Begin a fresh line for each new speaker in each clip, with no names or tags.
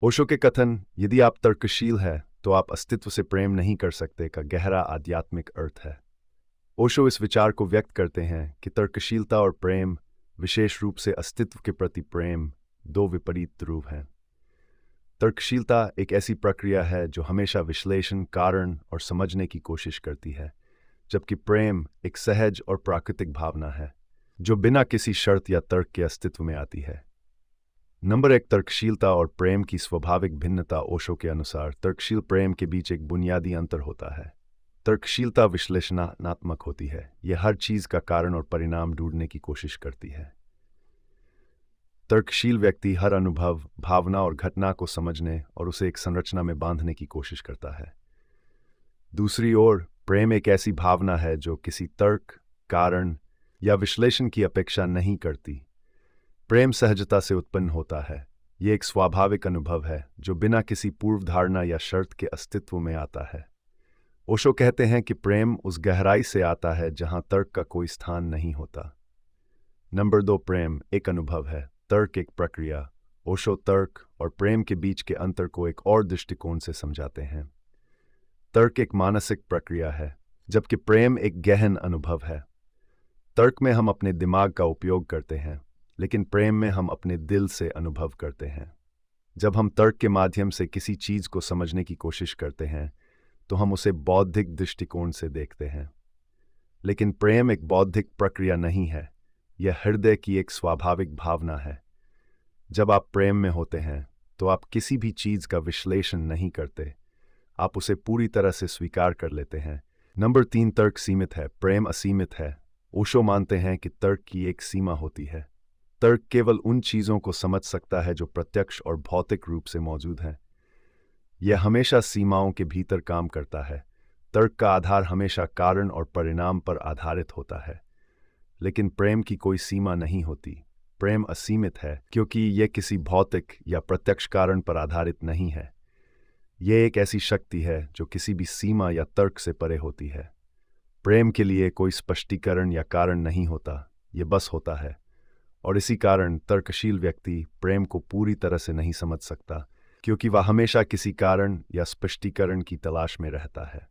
ओशो के कथन यदि आप तर्कशील हैं तो आप अस्तित्व से प्रेम नहीं कर सकते का गहरा आध्यात्मिक अर्थ है। ओशो इस विचार को व्यक्त करते हैं कि तर्कशीलता और प्रेम, विशेष रूप से अस्तित्व के प्रति प्रेम, दो विपरीत ध्रुव हैं। तर्कशीलता एक ऐसी प्रक्रिया है जो हमेशा विश्लेषण, कारण और समझने की कोशिश करती है, जबकि प्रेम एक सहज और प्राकृतिक भावना है जो बिना किसी शर्त या तर्क के अस्तित्व में आती है। नंबर 1, तर्कशीलता और प्रेम की स्वाभाविक भिन्नता। ओशो के अनुसार तर्कशील प्रेम के बीच एक बुनियादी अंतर होता है। तर्कशीलता विश्लेषणात्मक होती है, यह हर चीज का कारण और परिणाम ढूंढने की कोशिश करती है। तर्कशील व्यक्ति हर अनुभव, भावना और घटना को समझने और उसे एक संरचना में बांधने की कोशिश करता है। दूसरी ओर प्रेम एक ऐसी भावना है जो किसी तर्क, कारण या विश्लेषण की अपेक्षा नहीं करती। प्रेम सहजता से उत्पन्न होता है। ये एक स्वाभाविक अनुभव है जो बिना किसी पूर्व धारणा या शर्त के अस्तित्व में आता है। ओशो कहते हैं कि प्रेम उस गहराई से आता है जहां तर्क का कोई स्थान नहीं होता। नंबर 2, प्रेम एक अनुभव है, तर्क एक प्रक्रिया। ओशो तर्क और प्रेम के बीच के अंतर को एक और दृष्टिकोण से समझाते हैं। तर्क एक मानसिक प्रक्रिया है, जबकि प्रेम एक गहन अनुभव है। तर्क में हम अपने दिमाग का उपयोग करते हैं, लेकिन प्रेम में हम अपने दिल से अनुभव करते हैं। जब हम तर्क के माध्यम से किसी चीज को समझने की कोशिश करते हैं तो हम उसे बौद्धिक दृष्टिकोण से देखते हैं, लेकिन प्रेम एक बौद्धिक प्रक्रिया नहीं है, यह हृदय की एक स्वाभाविक भावना है। जब आप प्रेम में होते हैं तो आप किसी भी चीज का विश्लेषण नहीं करते, आप उसे पूरी तरह से स्वीकार कर लेते हैं। नंबर 3, तर्क सीमित है, प्रेम असीमित है। ओशो मानते हैं कि तर्क की एक सीमा होती है। तर्क केवल उन चीजों को समझ सकता है जो प्रत्यक्ष और भौतिक रूप से मौजूद हैं। यह हमेशा सीमाओं के भीतर काम करता है। तर्क का आधार हमेशा कारण और परिणाम पर आधारित होता है, लेकिन प्रेम की कोई सीमा नहीं होती। प्रेम असीमित है क्योंकि यह किसी भौतिक या प्रत्यक्ष कारण पर आधारित नहीं है। यह एक ऐसी शक्ति है जो किसी भी सीमा या तर्क से परे होती है। प्रेम के लिए कोई स्पष्टीकरण या कारण नहीं होता, यह बस होता है। और इसी कारण तर्कशील व्यक्ति प्रेम को पूरी तरह से नहीं समझ सकता, क्योंकि वह हमेशा किसी कारण या स्पष्टीकरण की तलाश में रहता है।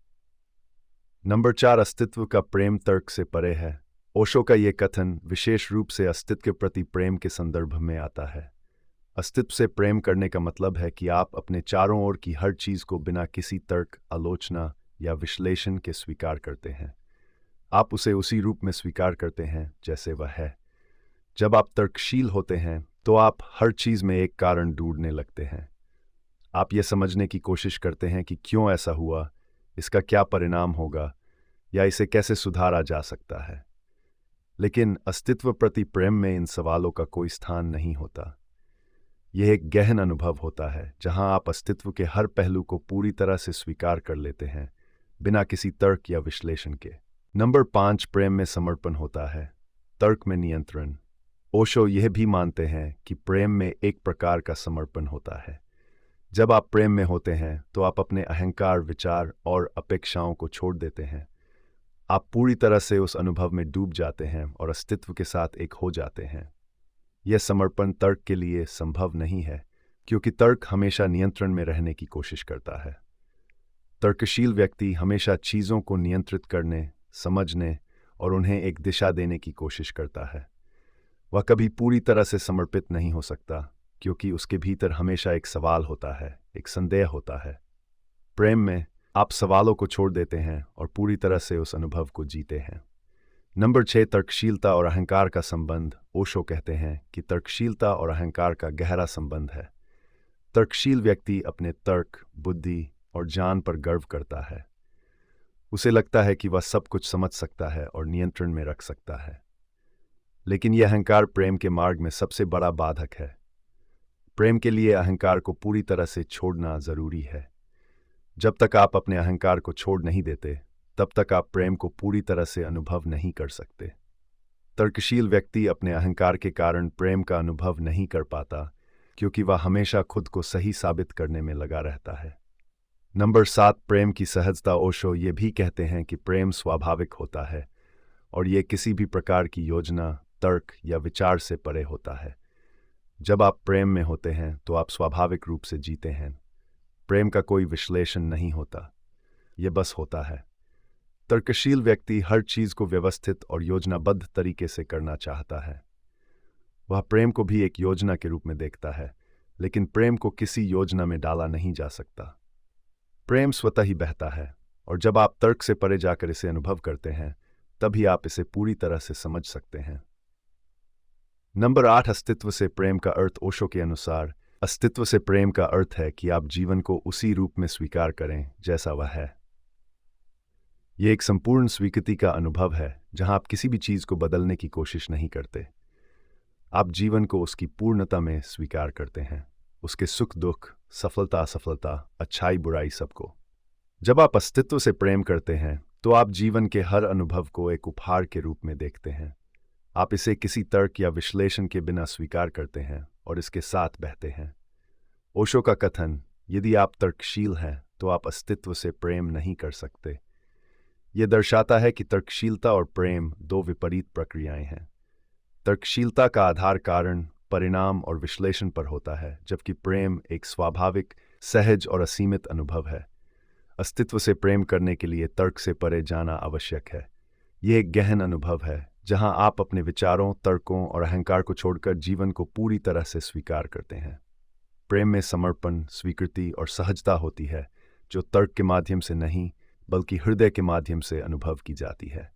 नंबर 4, अस्तित्व का प्रेम तर्क से परे है। ओशो का यह कथन विशेष रूप से अस्तित्व के प्रति प्रेम के संदर्भ में आता है। अस्तित्व से प्रेम करने का मतलब है कि आप अपने चारों ओर की हर चीज को बिना किसी तर्क, आलोचना या विश्लेषण के स्वीकार करते हैं। आप उसे उसी रूप में स्वीकार करते हैं जैसे वह है। जब आप तर्कशील होते हैं तो आप हर चीज में एक कारण ढूंढने लगते हैं। आप यह समझने की कोशिश करते हैं कि क्यों ऐसा हुआ, इसका क्या परिणाम होगा, या इसे कैसे सुधारा जा सकता है। लेकिन अस्तित्व प्रति प्रेम में इन सवालों का कोई स्थान नहीं होता। यह एक गहन अनुभव होता है जहां आप अस्तित्व के हर पहलू को पूरी तरह से स्वीकार कर लेते हैं, बिना किसी तर्क या विश्लेषण के। नंबर 5, प्रेम में समर्पण होता है, तर्क में नियंत्रण। ओशो यह भी मानते हैं कि प्रेम में एक प्रकार का समर्पण होता है। जब आप प्रेम में होते हैं तो आप अपने अहंकार, विचार और अपेक्षाओं को छोड़ देते हैं। आप पूरी तरह से उस अनुभव में डूब जाते हैं और अस्तित्व के साथ एक हो जाते हैं। यह समर्पण तर्क के लिए संभव नहीं है, क्योंकि तर्क हमेशा नियंत्रण में रहने की कोशिश करता है। तर्कशील व्यक्ति हमेशा चीजों को नियंत्रित करने, समझने और उन्हें एक दिशा देने की कोशिश करता है। वह कभी पूरी तरह से समर्पित नहीं हो सकता, क्योंकि उसके भीतर हमेशा एक सवाल होता है, एक संदेह होता है। प्रेम में आप सवालों को छोड़ देते हैं और पूरी तरह से उस अनुभव को जीते हैं। नंबर 6, तर्कशीलता और अहंकार का संबंध। ओशो कहते हैं कि तर्कशीलता और अहंकार का गहरा संबंध है। तर्कशील व्यक्ति अपने तर्क, बुद्धि और ज्ञान पर गर्व करता है। उसे लगता है कि वह सब कुछ समझ सकता है और नियंत्रण में रख सकता है। लेकिन यह अहंकार प्रेम के मार्ग में सबसे बड़ा बाधक है। प्रेम के लिए अहंकार को पूरी तरह से छोड़ना जरूरी है। जब तक आप अपने अहंकार को छोड़ नहीं देते, तब तक आप प्रेम को पूरी तरह से अनुभव नहीं कर सकते। तर्कशील व्यक्ति अपने अहंकार के कारण प्रेम का अनुभव नहीं कर पाता, क्योंकि वह हमेशा खुद को सही साबित करने में लगा रहता है। नंबर 7, प्रेम की सहजता। ओशो ये भी कहते हैं कि प्रेम स्वाभाविक होता है और ये किसी भी प्रकार की योजना, तर्क या विचार से परे होता है। जब आप प्रेम में होते हैं तो आप स्वाभाविक रूप से जीते हैं। प्रेम का कोई विश्लेषण नहीं होता, यह बस होता है। तर्कशील व्यक्ति हर चीज को व्यवस्थित और योजनाबद्ध तरीके से करना चाहता है। वह प्रेम को भी एक योजना के रूप में देखता है, लेकिन प्रेम को किसी योजना में डाला नहीं जा सकता। प्रेम स्वतः ही बहता है, और जब आप तर्क से परे जाकर इसे अनुभव करते हैं तभी आप इसे पूरी तरह से समझ सकते हैं। नंबर 8, अस्तित्व से प्रेम का अर्थ। ओशो के अनुसार अस्तित्व से प्रेम का अर्थ है कि आप जीवन को उसी रूप में स्वीकार करें जैसा वह है। यह एक संपूर्ण स्वीकृति का अनुभव है जहां आप किसी भी चीज को बदलने की कोशिश नहीं करते। आप जीवन को उसकी पूर्णता में स्वीकार करते हैं, उसके सुख दुख, सफलता असफलता, अच्छाई बुराई, सबको। जब आप अस्तित्व से प्रेम करते हैं तो आप जीवन के हर अनुभव को एक उपहार के रूप में देखते हैं। आप इसे किसी तर्क या विश्लेषण के बिना स्वीकार करते हैं और इसके साथ बहते हैं। ओशो का कथन, यदि आप तर्कशील हैं तो आप अस्तित्व से प्रेम नहीं कर सकते। यह दर्शाता है कि तर्कशीलता और प्रेम दो विपरीत प्रक्रियाएं हैं। तर्कशीलता का आधार कारण, परिणाम और विश्लेषण पर होता है, जबकि प्रेम एक स्वाभाविक, सहज और असीमित अनुभव है। अस्तित्व से प्रेम करने के लिए तर्क से परे जाना आवश्यक है। यह एक गहन अनुभव है जहां आप अपने विचारों, तर्कों और अहंकार को छोड़कर जीवन को पूरी तरह से स्वीकार करते हैं। प्रेम में समर्पण, स्वीकृति और सहजता होती है, जो तर्क के माध्यम से नहीं बल्कि हृदय के माध्यम से अनुभव की जाती है।